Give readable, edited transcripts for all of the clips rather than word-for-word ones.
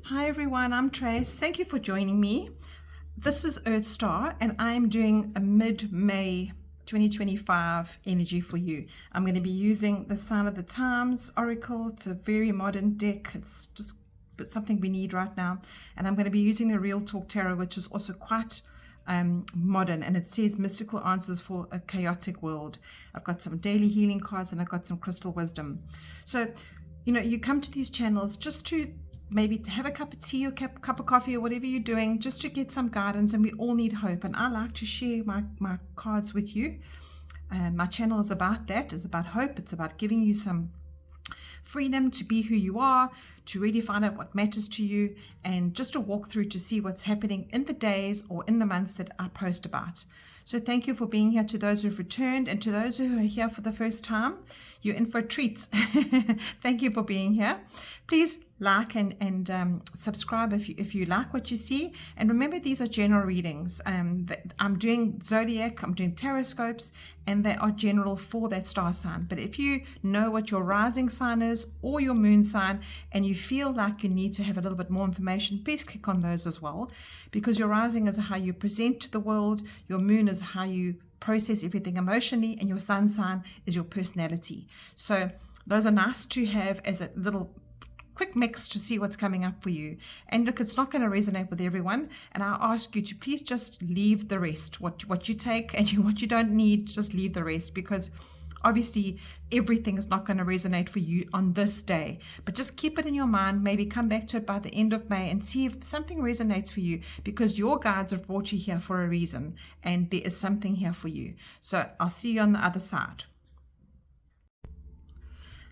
Hi everyone, I'm Trace. Thank you for joining me. This is Earth Star and I'm doing a mid-May 2025 energy for you. I'm going to be using the Sign of the Times Oracle. It's a very modern deck. It's just something we need right now. And I'm going to be using the Real Talk Tarot, which is also quite modern, and it says mystical answers for a chaotic world. I've got some daily healing cards and I've got some crystal wisdom. So, you come to these channels just to maybe to have a cup of tea or cup of coffee or whatever you're doing, just to get some guidance, and we all need hope. And I like to share my cards with you. My channel is about that. It's about hope. It's about giving you some freedom to be who you are, to really find out what matters to you, and just to walk through to see what's happening in the days or in the months that I post about. So thank you for being here. To those who've returned and to those who are here for the first time, you're in for a treat. Thank you for being here. Please like and subscribe if you like what you see. And remember, these are general readings. I'm doing zodiac, I'm doing taroscopes, and they are general for that star sign. But if you know what your rising sign is or your moon sign, and you feel like you need to have a little bit more information, please click on those as well, because your rising is how you present to the world, your moon is how you process everything emotionally, and your sun sign is your personality. So those are nice to have as a little quick mix to see what's coming up for you. And look, it's not going to resonate with everyone, and I ask you to please just leave the rest. What you take and what you don't need, just leave the rest, because obviously everything is not going to resonate for you on this day. But just keep it in your mind, maybe come back to it by the end of May and see if something resonates for you, because your guides have brought you here for a reason, and there is something here for you. So I'll see you on the other side.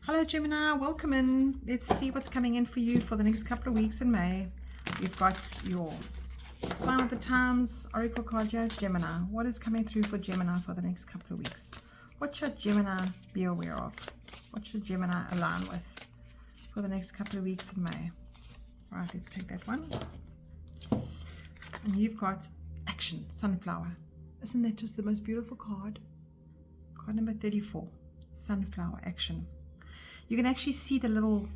Hello Gemini, welcome in. Let's see what's coming in for you for the next couple of weeks in May. You've got your Sign of the Times Oracle card here, Gemini. What is coming through for Gemini for the next couple of weeks? What should Gemini be aware of? What should Gemini align with for the next couple of weeks in May? Right, let's take that one. And you've got Action, Sunflower. Isn't that just the most beautiful card? Card number 34, Sunflower, Action. You can actually see the little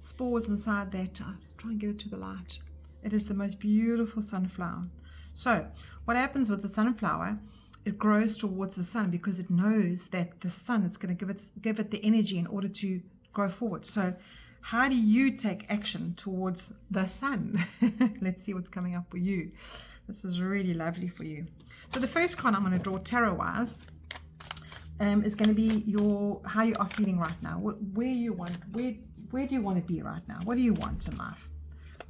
spores inside that. I'll try and get it to the light. It is the most beautiful sunflower. So what happens with the sunflower, it grows towards the sun because it knows that the sun is going to give it the energy in order to grow forward. So how do you take action towards the sun? Let's see what's coming up for you. This is really lovely for you. So the first card I'm going to draw tarot wise is going to be how you are feeling right now. Where do you want to be right now? What do you want in life?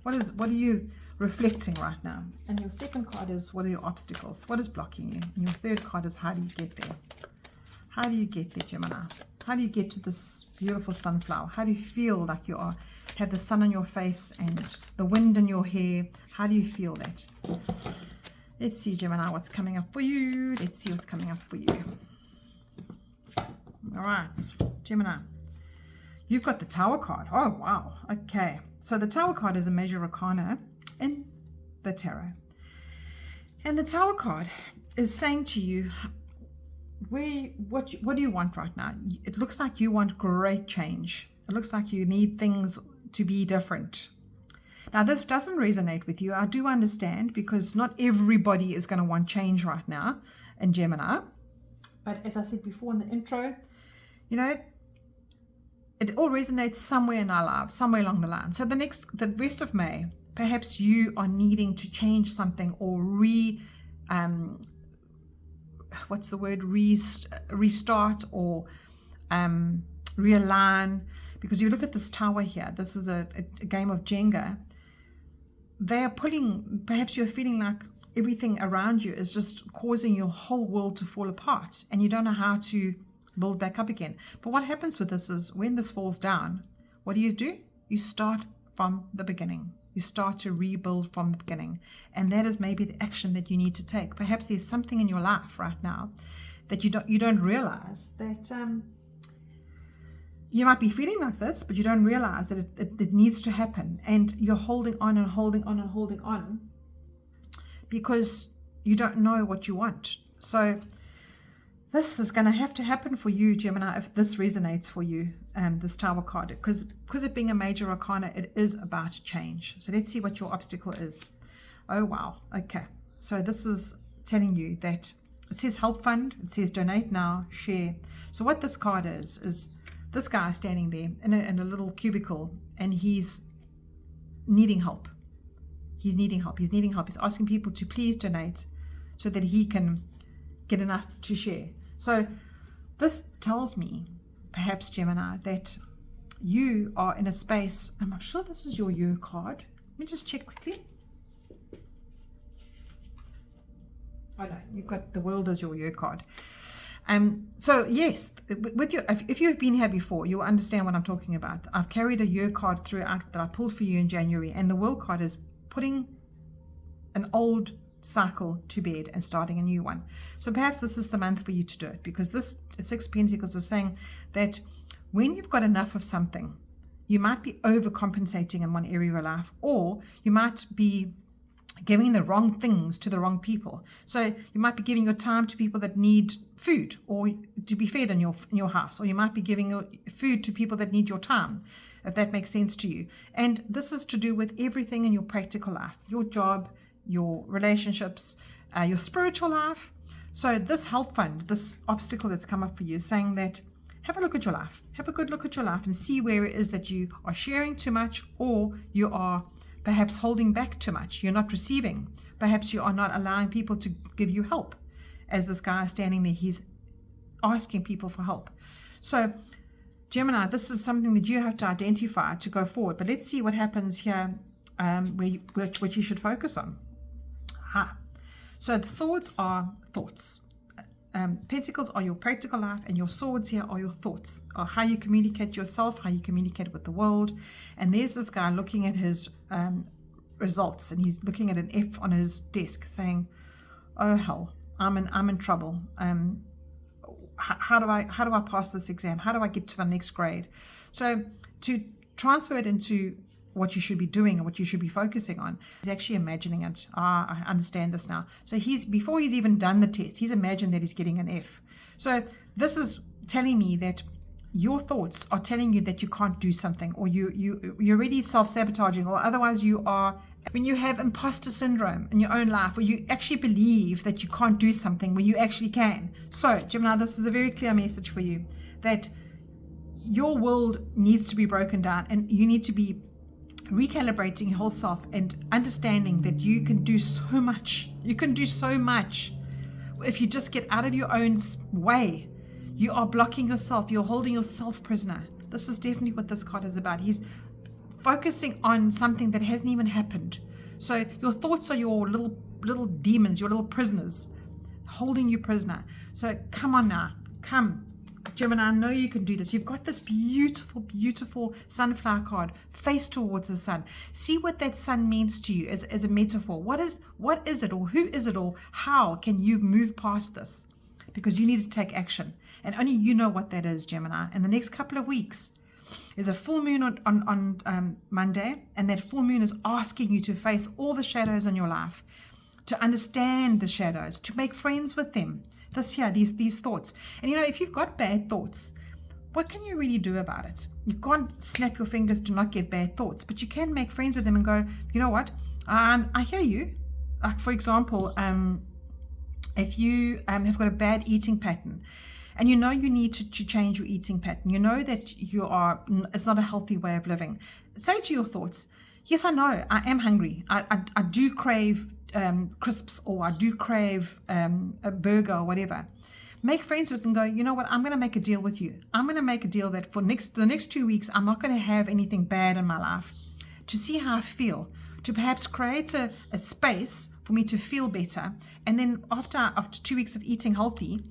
What are you reflecting right now? And your second card is, what are your obstacles? What is blocking you? And your third card is, how do you get there? How do you get there, Gemini? How do you get to this beautiful sunflower? How do you feel like you have the sun on your face and the wind in your hair? How do you feel that? Let's see, Gemini, what's coming up for you. Let's see what's coming up for you. All right, Gemini, you've got the Tower card. Oh, wow. Okay. So the Tower card is a major arcana in the tarot. And the Tower card is saying to you, what do you want right now? It looks like you want great change. It looks like you need things to be different. Now, this doesn't resonate with you. I do understand, because not everybody is going to want change right now in Gemini. But as I said before in the intro, it all resonates somewhere in our lives, somewhere along the line. So the rest of May, perhaps you are needing to change something or restart or realign, because you look at this tower here. This is a game of Jenga. They are pulling, perhaps you're feeling like everything around you is just causing your whole world to fall apart, and you don't know how to build back up again. But what happens with this is, when this falls down, what do? You start from the beginning. You start to rebuild from the beginning. And that is maybe the action that you need to take. Perhaps there's something in your life right now that you don't realize that you might be feeling like this, but you don't realize that it needs to happen. And you're holding on and holding on and holding on, because you don't know what you want. So This is going to have to happen for you, Gemini, if this resonates for you, this Tower card, because it being a major arcana, it is about change. So let's see what your obstacle is. Oh, wow. Okay. So this is telling you that it says help fund, it says donate now, share. So what this card is this guy standing there in a little cubicle, and he's needing help. He's needing help. He's needing help. He's asking people to please donate so that he can get enough to share. So this tells me, perhaps, Gemini, that you are in a space, and I'm sure this is your year card. Let me just check quickly. Oh no, you've got the world as your year card. So yes, with your, if you've been here before, you'll understand what I'm talking about. I've carried a year card throughout that I pulled for you in January, and the world card is putting an old cycle to bed and starting a new one. So perhaps this is the month for you to do it, because this Six of Pentacles is saying that when you've got enough of something, you might be overcompensating in one area of your life, or you might be giving the wrong things to the wrong people. So you might be giving your time to people that need food or to be fed in your house, or you might be giving your food to people that need your time, if that makes sense to you. And this is to do with everything in your practical life, your job, your relationships, your spiritual life. So this help fund, this obstacle that's come up for you, is saying that have a look at your life, have a good look at your life, and see where it is that you are sharing too much, or you are perhaps holding back too much. You're not receiving. Perhaps you are not allowing people to give you help. As this guy is standing there, he's asking people for help. So Gemini, this is something that you have to identify to go forward. But let's see what happens here, what you should focus on. So the swords are thoughts. Pentacles are your practical life, and your swords here are your thoughts, or how you communicate yourself, how you communicate with the world. And there's this guy looking at his results, and he's looking at an F on his desk, saying, "Oh hell, I'm in trouble. How do I pass this exam? How do I get to the next grade?" So to transfer it into what you should be doing and what you should be focusing on, he's actually imagining it. I understand this now. So before he's even done the test, he's imagined that he's getting an F. So this is telling me that your thoughts are telling you that you can't do something, or you're already self-sabotaging, or otherwise you are, when you have imposter syndrome in your own life, where you actually believe that you can't do something when you actually can. So Gemini, this is a very clear message for you, that your world needs to be broken down, and you need to be recalibrating your whole self and understanding that you can do so much. You can do so much if you just get out of your own way. You are blocking yourself. You're holding yourself prisoner. This is definitely what this card is about. He's focusing on something that hasn't even happened. So your thoughts are your little demons, your little prisoners, holding you prisoner. So come on now, come. Gemini, I know you can do this. You've got this beautiful, beautiful sunflower card. Face towards the sun. See what that sun means to you as a metaphor. What is it, or who is it, or how can you move past this? Because you need to take action. And only you know what that is, Gemini. In the next couple of weeks, there's a full moon on Monday, and that full moon is asking you to face all the shadows in your life, to understand the shadows, to make friends with them. These thoughts. And if you've got bad thoughts, what can you really do about it? You can't snap your fingers to not get bad thoughts, but you can make friends with them and go, you know what? I hear you. Like, for example, if you have got a bad eating pattern, and you need to change your eating pattern, you know that it's not a healthy way of living, say to your thoughts, yes, I know, I am hungry. I do crave crisps, or I do crave a burger or whatever. Make friends with them and go, you know what, I'm going to make a deal with you. I'm going to make a deal that for the next 2 weeks, I'm not going to have anything bad in my life, to see how I feel, to perhaps create a space for me to feel better. And then after 2 weeks of eating healthy,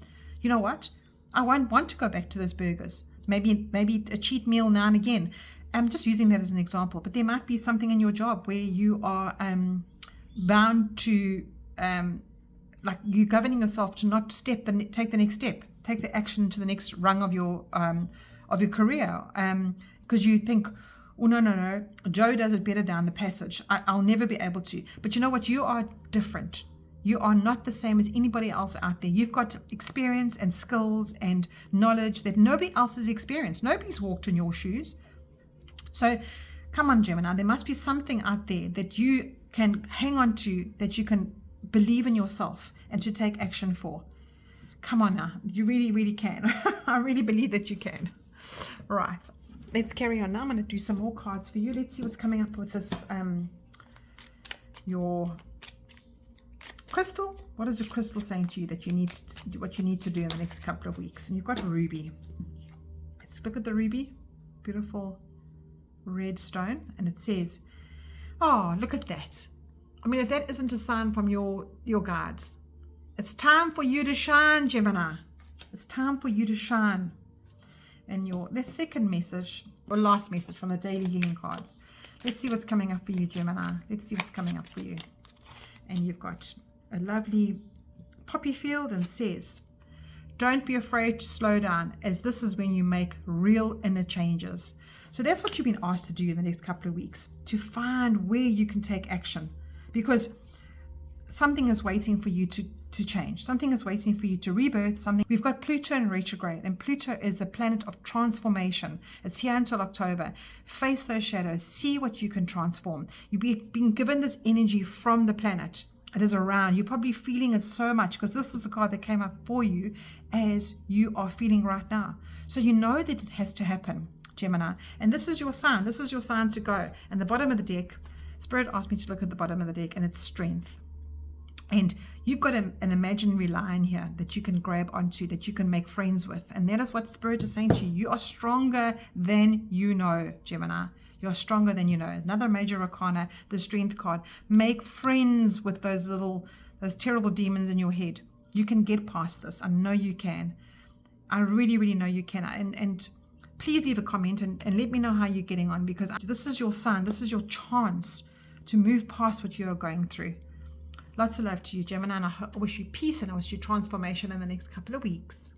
you know what, I won't want to go back to those burgers. Maybe a cheat meal now and again. I'm just using that as an example, but there might be something in your job where you are bound to like you governing yourself to not take the next step, take the action to the next rung of your career, because you think, oh no, Joe does it better down the passage, I'll never be able to. But you know what, you are different. You are not the same as anybody else out there. You've got experience and skills and knowledge that nobody else has experienced. Nobody's walked in your shoes. So come on, Gemini, there must be something out there that you can hang on to, that you can believe in yourself and to take action for. Come on now, you really, really can. I really believe that you can. Right, let's carry on now. I'm going to do some more cards for you. Let's see what's coming up with this, your crystal. What is your crystal saying to you that you need to, what you need to do in the next couple of weeks? And you've got a ruby. Let's look at the ruby. Beautiful red stone, and it says, oh, look at that. I mean, if that isn't a sign from your guides, it's time for you to shine, Gemini. It's time for you to shine. And the second message, or last message from the daily healing cards. Let's see what's coming up for you, Gemini. Let's see what's coming up for you. And you've got a lovely poppy field, and says, don't be afraid to slow down, as this is when you make real inner changes. So that's what you've been asked to do in the next couple of weeks, to find where you can take action, because something is waiting for you to change. Something is waiting for you to rebirth something. We've got Pluto in retrograde, and Pluto is the planet of transformation. It's here until October. Face those shadows. See what you can transform. You've been given this energy from the planet. It is around. You're probably feeling it so much, because this is the card that came up for you as you are feeling right now. So you know that it has to happen, Gemini. And this is your sign. This is your sign to go. And the bottom of the deck, Spirit asked me to look at the bottom of the deck, and it's strength. And you've got an imaginary lion here that you can grab onto, that you can make friends with. And that is what Spirit is saying to you. You are stronger than you know, Gemini. You're stronger than you know. Another major arcana, the strength card. Make friends with those terrible demons in your head. You can get past this. I know you can. I really, really know you can. And please leave a comment and let me know how you're getting on, because this is your sign. This is your chance to move past what you are going through. Lots of love to you, Gemini, and I wish you peace, and I wish you transformation in the next couple of weeks.